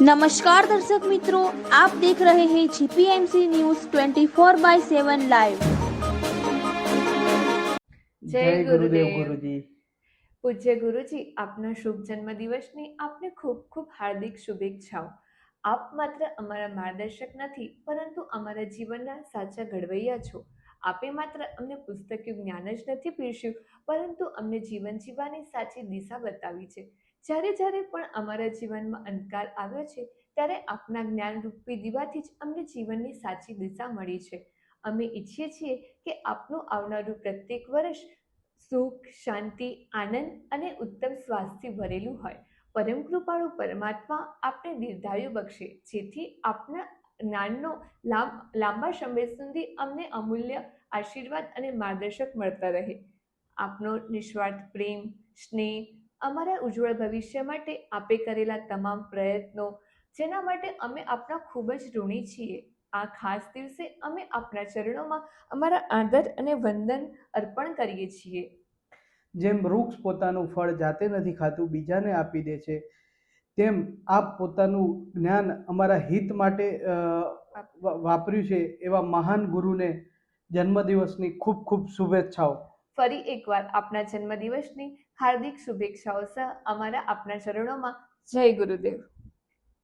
नमस्कार दर्शक मित्रों, आप देख रहे हैं जीपीएमसी न्यूज 24/7 लाइव। જય ગુરુદેવ ગુરુજી। પૂજ્ય ગુરુજી, આપના શુભ જન્મદિવસની આપને ખૂબ ખૂબ હાર્દિક શુભેચ્છાઓ। આપ માત્ર અમારા માર્ગદર્શક નથી, પરંતુ અમારા જીવનના સાચા ઘડવૈયા છો। આપે માત્ર અમને પુસ્તકીય જ્ઞાન જ નથી પીરસ્યું, પરંતુ અમને જીવન જીવવાની સાચી દિશા બતાવી છે। જ્યારે જ્યારે પણ અમારા જીવનમાં અંધકાર આવ્યો છે, ત્યારે આપના જ્ઞાન રૂપી દીવાથી જ અમને જીવનની સાચી દિશા મળી છે। અમે ઈચ્છીએ છીએ કે આપનું આવનારું પ્રત્યેક વર્ષ સુખ, શાંતિ, આનંદ અને ઉત્તમ સ્વાસ્થ્ય ભરેલું હોય। પરમ કૃપાળુ પરમાત્મા આપને દીર્ઘાયુ બક્ષે, જેથી આપના જ્ઞાનનો લાંબા સમય સુધી અમને અમૂલ્ય આશીર્વાદ અને માર્ગદર્શક મળતા રહે। આપનો નિસ્વાર્થ પ્રેમ, સ્નેહ, અમારા ઉજ્જવળ ભવિષ્ય માટે આપે કરેલા તમામ પ્રયત્નો, જેના માટે અમે આપના ખૂબ જ ઋણી છીએ। આ ખાસ દિવસે અમે આપના ચરણોમાં અમારા આદર અને વંદન અર્પણ કરીએ છીએ। જેમ વૃક્ષ પોતાનું ફળ જાતે નથી ખાતું, બીજાને આપી દે છે, તેમ આપ પોતાનું જ્ઞાન અમારા હિત માટે વાપર્યું છે। એવા મહાન ગુરુને જન્મદિવસની ખૂબ ખૂબ શુભેચ્છાઓ। ફરી એકવાર આપના જન્મદિવસની હાર્દિક શુભેચ્છાઓ સહ અમારા આપના ચરણોમાં જય ગુરુદેવ।